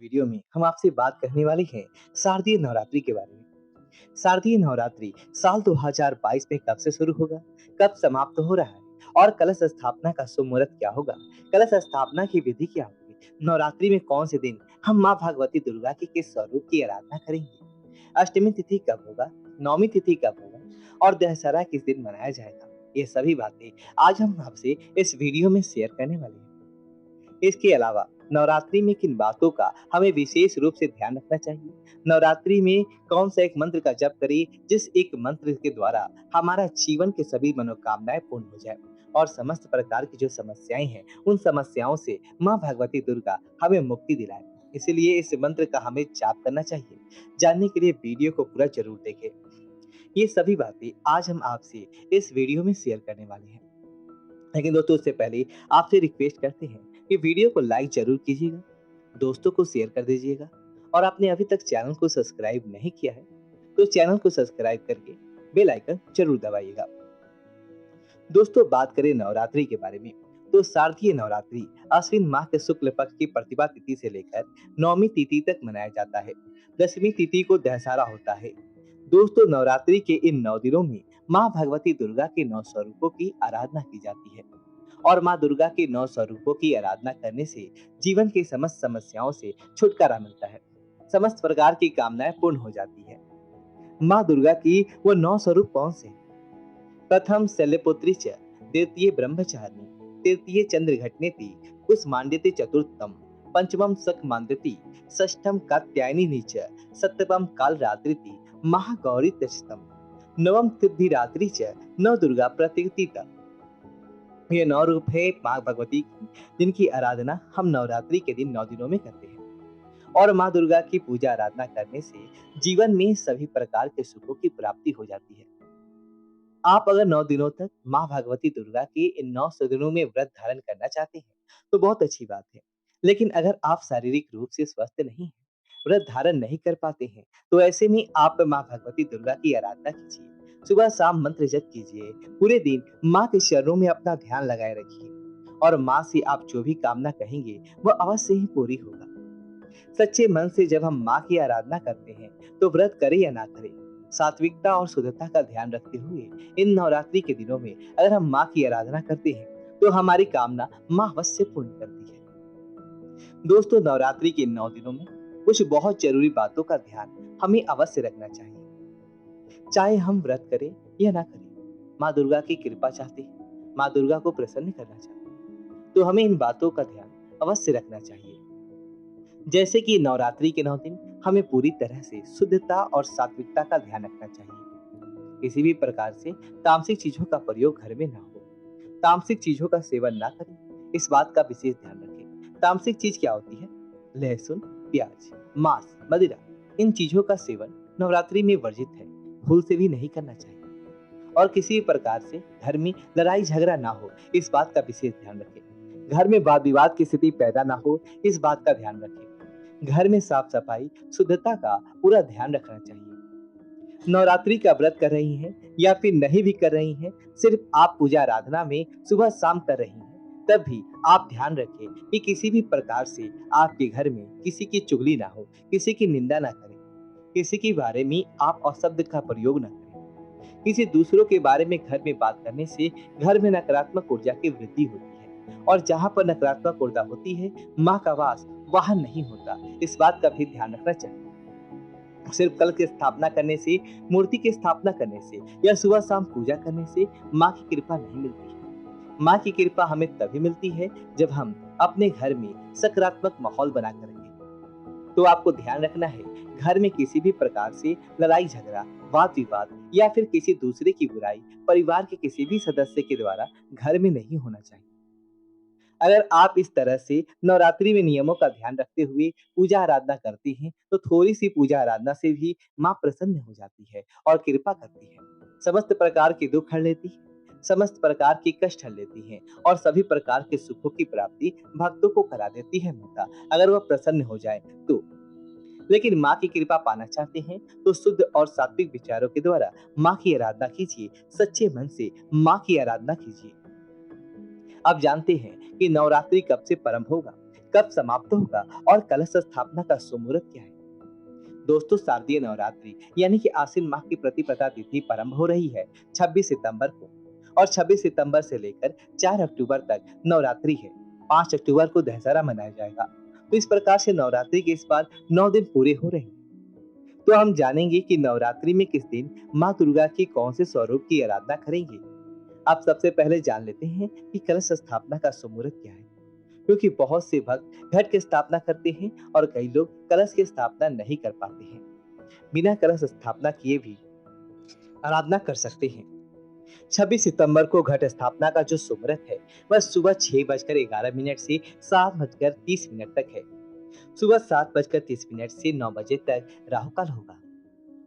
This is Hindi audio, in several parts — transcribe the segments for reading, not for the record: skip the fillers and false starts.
वीडियो में हम आपसे बात करने वाले हैं शारदीय नवरात्रि के बारे में। शारदीय नवरात्रि साल 2022 में कब से शुरू होगा, कब समाप्त हो रहा है और कलश स्थापना का शुभ मुहूर्त क्या होगा, कलश स्थापना की विधि क्या होगी, नवरात्रि में कौन से दिन हम माँ भगवती दुर्गा के किस स्वरूप की आराधना करेंगे, अष्टमी तिथि कब होगा, नवमी तिथि कब होगा और दशहरा किस दिन मनाया जाएगा, ये सभी बातें आज हम आपसे इस वीडियो में शेयर करने वाले हैं। इसके अलावा नवरात्रि में किन बातों का हमें विशेष रूप से ध्यान रखना चाहिए, नवरात्रि में कौन सा एक मंत्र का जप करें जिस एक मंत्र के द्वारा हमारा जीवन के सभी मनोकामनाएं पूर्ण हो जाए और समस्त प्रकार की जो समस्याएं हैं उन समस्याओं से माँ भगवती दुर्गा हमें मुक्ति दिलाए। इसीलिए इस मंत्र का हमें जाप करना चाहिए। जानने के लिए वीडियो को पूरा जरूर देखें। ये सभी बातें आज हम आपसे इस वीडियो में शेयर करने वाले हैं। लेकिन दोस्तों उससे पहले आपसे रिक्वेस्ट करते हैं कि वीडियो को लाइक जरूर कीजिएगा, दोस्तों को शेयर कर दीजिएगा और आपने अभी तक चैनल को सब्सक्राइब नहीं किया है तो चैनल को सब्सक्राइब करके बेल आइकन जरूर दबाइएगा। दोस्तों बात करें नवरात्रि के बारे में तो शारदीय नवरात्रि आश्विन माह के शुक्ल पक्ष की प्रतिभा तिथि से लेकर नौमी तिथि तक मनाया जाता है। दसवीं तिथि को दशहरा होता है। दोस्तों नवरात्रि के इन 9 दिनों में माँ भगवती दुर्गा के 9 स्वरूपों की आराधना की जाती है और माँ दुर्गा के 9 स्वरूपों की आराधना करने से जीवन की समस्त समस्याओं से छुटकारा मिलता है, समस्त प्रकार की कामनाएं पूर्ण हो जाती है। माँ दुर्गा की वो 9 स्वरूप कौन से हैं? प्रथम शैलपुत्री च, द्वितीय ब्रह्मचारिणी, तृतीय चंद्रघटनेति, कुसमांड्यते चतुर्थम, पंचमम सकमांद्यति, षष्ठम कात्यायनी च, सप्तमम कालरात्रिति, महागौरी तशतम, नवम सिद्धिरात्रि च, नव दुर्गा प्रतीक। ये 9 रूप है माँ भगवती की जिनकी आराधना हम नवरात्रि के दिन 9 दिनों में करते हैं और माँ दुर्गा की पूजा आराधना करने से जीवन में सभी प्रकार के सुखों की प्राप्ति हो जाती है। आप अगर 9 दिनों तक माँ भगवती दुर्गा के इन 9 दिनों में व्रत धारण करना चाहते हैं, तो बहुत अच्छी बात है। लेकिन अगर आप शारीरिक रूप से स्वस्थ नहीं हैं, व्रत धारण नहीं कर पाते हैं, तो ऐसे में आप माँ भगवती दुर्गा की आराधना कीजिए। सुबह शाम मंत्र जप कीजिए। पूरे दिन माँ के चरणों में अपना ध्यान लगाए रखिए और माँ से आप जो भी कामना कहेंगे, वह अवश्य ही पूरी होगा। सच्चे मन से जब हम माँ की आराधना करते हैं तो व्रत करें या ना करें, सात्विकता और शुद्धता का ध्यान रखते हुए इन नवरात्रि के दिनों में अगर हम माँ की आराधना करते हैं तो हमारी कामना माँ अवश्य पूर्ण करती है। दोस्तों नवरात्रि के इन 9 दिनों में कुछ बहुत जरूरी बातों का ध्यान हमें अवश्य रखना चाहिए। चाहे हम व्रत करें या ना करें, माँ दुर्गा की कृपा चाहते हैं, माँ दुर्गा को प्रसन्न करना चाहते हैं, तो हमें इन बातों का ध्यान अवश्य रखना चाहिए। जैसे कि नवरात्रि के 9 दिन हमें पूरी तरह से शुद्धता और सात्विकता का ध्यान रखना चाहिए। किसी भी प्रकार से तामसिक चीजों का प्रयोग घर में ना हो, तामसिक चीजों का सेवन ना करें, इस बात का विशेष ध्यान रखें। तामसिक चीज क्या होती है? लहसुन, प्याज, मांस, मदिरा, इन चीजों का सेवन नवरात्रि में वर्जित है, भूल से भी नहीं करना चाहिए। और किसी भी प्रकार से घर में लड़ाई झगड़ा ना हो, इस बात का विशेष ध्यान रखें। घर में वाद विवाद की स्थिति पैदा ना हो, इस बात का ध्यान रखें। घर में साफ सफाई शुद्धता का पूरा ध्यान रखना चाहिए। नवरात्रि का व्रत कर रही हैं या फिर नहीं भी कर रही हैं, सिर्फ आप पूजा आराधना में सुबह शाम कर रही हैं, तब भी आप ध्यान रखें कि किसी भी प्रकार से आपके घर में किसी की चुगली ना हो, किसी की निंदा ना करें, किसी के बारे में आप अपशब्द का प्रयोग ना करें। किसी दूसरों के बारे में घर में बात करने से घर में नकारात्मक ऊर्जा की वृद्धि होती है और जहाँ पर नकारात्मक ऊर्जा होती है, माँ का वास वहां नहीं होता, इस बात का भी ध्यान रखना चाहिए। सिर्फ कल की स्थापना करने से, मूर्ति की स्थापना करने से या सुबह शाम पूजा करने से माँ की कृपा नहीं मिलती है। माँ की कृपा हमें तभी मिलती है जब हम अपने घर में सकारात्मक माहौल बनाकर रखें। तो आपको ध्यान रखना है, घर में किसी भी प्रकार से लड़ाई झगड़ा, वाद विवाद या फिर किसी दूसरे की बुराई परिवार के किसी भी सदस्य के द्वारा घर में नहीं होना चाहिए। अगर आप इस तरह से नवरात्रि में नियमों का ध्यान रखते हुए पूजा आराधना करती हैं, तो थोड़ी सी पूजा आराधना से भी माँ प्रसन्न हो जाती है और कृपा करती है। समस्त प्रकार के दुख हर लेती है, समस्त प्रकार के कष्ट हर लेती हैं और सभी प्रकार के सुखों की प्राप्ति भक्तों को करा देती है माता, अगर वह प्रसन्न हो जाए तो। लेकिन माँ की कृपा पाना चाहते हैं तो शुद्ध और सात्विक विचारों के द्वारा माँ की आराधना कीजिए, सच्चे मन से माँ की आराधना कीजिए। आप जानते हैं कि नवरात्रि कब से प्रारंभ होगा, कब समाप्त होगा और कलश स्थापना का शुभ मुहूर्त क्या है? दोस्तों, शारदीय नवरात्रि यानी कि आश्विन माह की प्रतिपदा तिथि प्रारंभ हो रही है 26 सितंबर को, और 26 सितंबर से लेकर 4 अक्टूबर तक नवरात्रि है। 5 अक्टूबर को दशहरा मनाया जाएगा। तो इस प्रकार से नवरात्रि के इस बार 9 दिन पूरे हो रहे हैं। तो हम जानेंगे कि नवरात्रि में किस दिन माँ दुर्गा की कौन से स्वरूप की आराधना करेंगे। आप सबसे पहले जान लेते हैं कि कलश स्थापना का शुभ मुहूर्त क्या है, क्योंकि बहुत से भक्त घट की स्थापना करते हैं और कई लोग कलश की स्थापना नहीं कर पाते हैं। बिना कलश स्थापना किए भी आराधना कर सकते हैं। 26 सितंबर को घट स्थापना का जो शुभ मुहूर्त है वह सुबह 6:11 से 7:30 तक है। सुबह 7:30 से 9 बजे तक राहु काल होगा।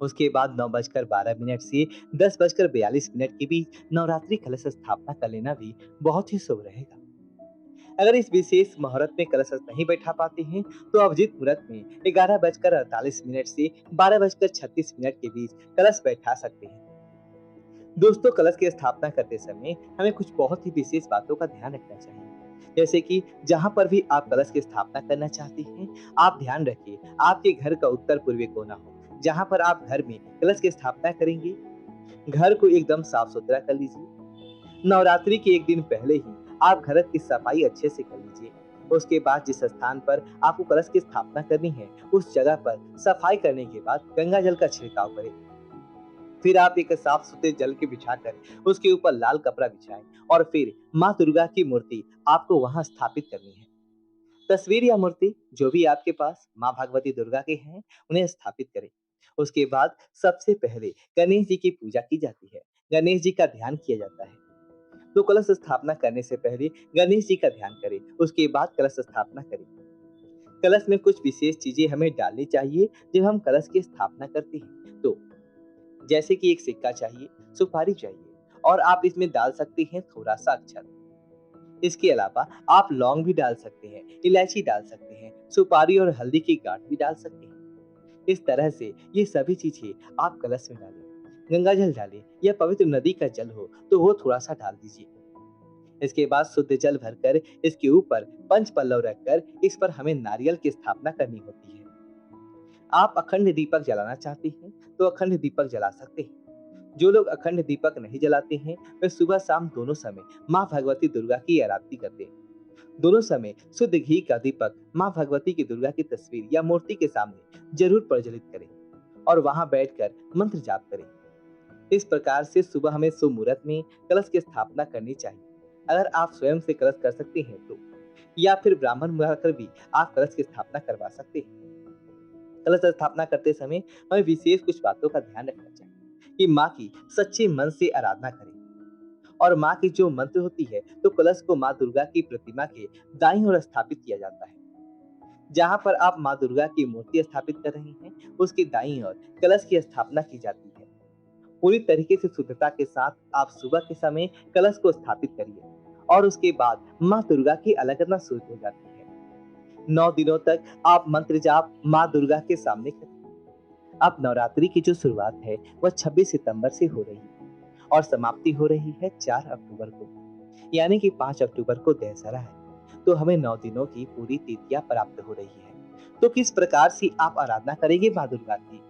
उसके बाद 9:12 से 10:42 के बीच नवरात्रि कलश स्थापना कर लेना भी बहुत ही शुभ रहेगा। अगर इस विशेष मुहूर्त में कलश नहीं बैठा पाते हैं तो अभिजीत मुहूर्त में 11:48 से 12:36 के बीच कलश बैठा सकते हैं। दोस्तों, कलश की स्थापना करते समय हमें कुछ बहुत ही विशेष बातों का ध्यान रखना चाहिए। जैसे कि जहां पर भी आप कलश की स्थापना करना चाहते हैं, आप ध्यान रखिए आपके घर का उत्तर पूर्वी कोना हो। जहां पर आप घर में कलश की स्थापना करेंगे, घर को एकदम साफ सुथरा कर लीजिए। नवरात्रि के एक दिन पहले ही आप घर की सफाई अच्छे से कर लीजिए। उसके बाद जिस स्थान पर आपको कलश की स्थापना करनी है, उस जगह पर सफाई करने के बाद गंगा जल का छिड़काव करें। फिर आप एक साफ सुथरे जल के बिछाकर उसके ऊपर लाल कपड़ा बिछाएं और फिर माँ दुर्गा की मूर्ति आपको वहां स्थापित करनी है। तस्वीर या मूर्ति जो भी आपके पास माँ भगवती दुर्गा के हैं, उन्हें स्थापित करें। उसके बाद सबसे पहले गणेश जी की पूजा की जाती है। गणेश जी का ध्यान किया जाता है। तो कलश स्थापना करने से पहले गणेश जी का ध्यान करें, उसके बाद कलश स्थापना करें। कलश में कुछ विशेष चीजें हमें डालनी चाहिए जब हम कलश की स्थापना करते हैं। तो जैसे कि एक सिक्का चाहिए, सुपारी चाहिए, और आप इसमें डाल सकते हैं थोड़ा सा अक्षत। इसके अलावा आप लौंग भी डाल सकते हैं, इलायची डाल सकते हैं, सुपारी और हल्दी की गांठ भी डाल सकते हैं। इस तरह से ये सभी चीजें आप कलश में डालें। गंगा जल डालें या पवित्र नदी का जल हो तो वो थोड़ा सा डाल दीजिए। इसके बाद शुद्ध जल भरकर इसके ऊपर पंच पल्लव रखकर इस पर हमें नारियल की स्थापना करनी होती है। आप अखंड दीपक जलाना चाहते हैं तो अखंड दीपक जला सकते हैं। जो लोग अखंड दीपक नहीं जलाते हैं वे सुबह शाम दोनों समय माँ भगवती दुर्गा की आरती करते हैं। दोनों समय शुद्ध घी का दीपक माँ भगवती की दुर्गा की तस्वीर या मूर्ति के सामने जरूर प्रज्वलित करें और वहां बैठकर मंत्र जाप करें। इस प्रकार से सुबह हमें शुभ मुहूर्त में कलश की स्थापना करनी चाहिए। अगर आप स्वयं से कलश कर सकते हैं तो, या फिर ब्राह्मण बुलाकर भी आप कलश की स्थापना करवा सकते हैं। कलश स्थापना करते समय हमें विशेष कुछ बातों का ध्यान रखना चाहिए कि माँ की सच्चे मन से आराधना करें। और माँ की जो मंत्र होती है तो कलश को माँ दुर्गा की प्रतिमा के दाईं ओर स्थापित किया जाता है। जहाँ पर आप माँ दुर्गा की मूर्ति स्थापित कर रहे हैं, उसकी दाईं ओर कलश की स्थापना की जाती है। पूरी तरीके से शुद्धता के साथ आप सुबह के समय कलश को स्थापित करिए और उसके बाद माँ दुर्गा की आराधना शुरू हो जाती है। 9 दिनों तक आप मंत्र जाप माँ दुर्गा के सामने करें। अब नवरात्रि की जो शुरुआत है वह 26 सितंबर से हो रही है और समाप्ति हो रही है 4 अक्टूबर को, यानी कि 5 अक्टूबर को दशहरा है। तो हमें 9 दिनों की पूरी तिथियां प्राप्त हो रही है। तो किस प्रकार से आप आराधना करेंगे माँ दुर्गा की?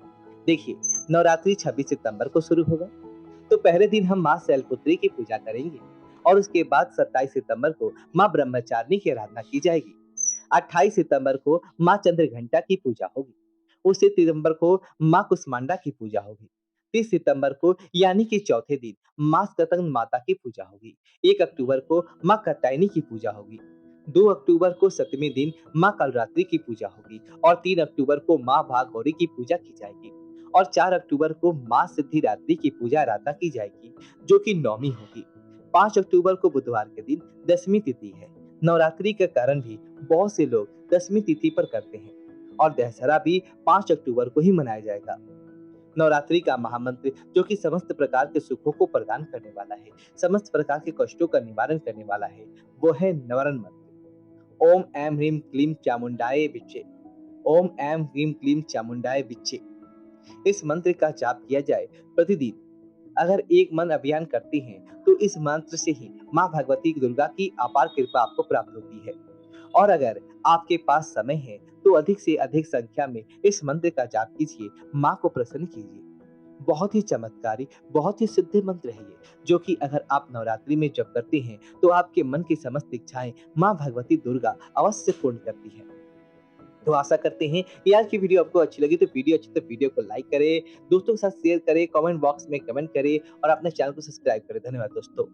देखिए, नवरात्रि 26 सितंबर को शुरू होगा। तो पहले दिन हम माँ शैलपुत्री की पूजा करेंगे और उसके बाद 27 सितंबर को माँ ब्रह्मचारिणी की आराधना की जाएगी। 28 सितंबर को माँ चंद्रघंटा की पूजा होगी। उसी सितंबर को माँ कुष्मांडा की पूजा होगी। 30 सितंबर को यानी कि चौथे दिन माँ स्कंद माता की पूजा होगी। 1 अक्टूबर को माँ कात्यायनी की पूजा होगी। 2 अक्टूबर को 7वें दिन माँ कालरात्रि की पूजा होगी और 3 अक्टूबर को माँ भागौरी की पूजा की जाएगी और 4 अक्टूबर को माँ सिद्धिदात्री की पूजा आराधना की जाएगी, जो कि नौमी होगी। 5 अक्टूबर को बुधवार के दिन 10वीं तिथि है। नवरात्रि के कारण भी बहुत से लोग 10वीं तिथि पर करते हैं और दशहरा भी 5 अक्टूबर को ही मनाया जाएगा। नवरात्रि का महामंत्र जो कि समस्त प्रकार के सुखों को प्रदान करने वाला है, समस्त प्रकार के कष्टों का निवारण करने वाला है, वो है नवरण मंत्र। ओम ऐं ह्रीं क्लीं चामुंडाय विच्चे। ओम ऐं ह्रीं क्लीं चामुंडाय विच्चे। इस मंत्र का जाप किया जाए प्रतिदिन। अगर एक मन अभियान करते हैं तो इस मंत्र से ही माँ भगवती दुर्गा की अपार कृपा आपको प्राप्त होती है और अगर आपके पास समय है तो अधिक से अधिक संख्या में इस मंत्र का जाप कीजिए, माँ को प्रसन्न कीजिए। बहुत ही चमत्कारी, बहुत ही सिद्ध मंत्र है ये, जो कि अगर आप नवरात्रि में जप करते हैं, तो आपके मन की समस्त इच्छाएँ माँ भगवती दुर्गा अवश्य पूर्ण करती हैं। तो आशा करते हैं कि आज की वीडियो आपको अच्छी लगी, तो वीडियो को लाइक करें, दोस्तों के साथ शेयर करें, कमेंट बॉक्स में कमेंट करें और अपने चैनल को सब्सक्राइब करें। धन्यवाद दोस्तों।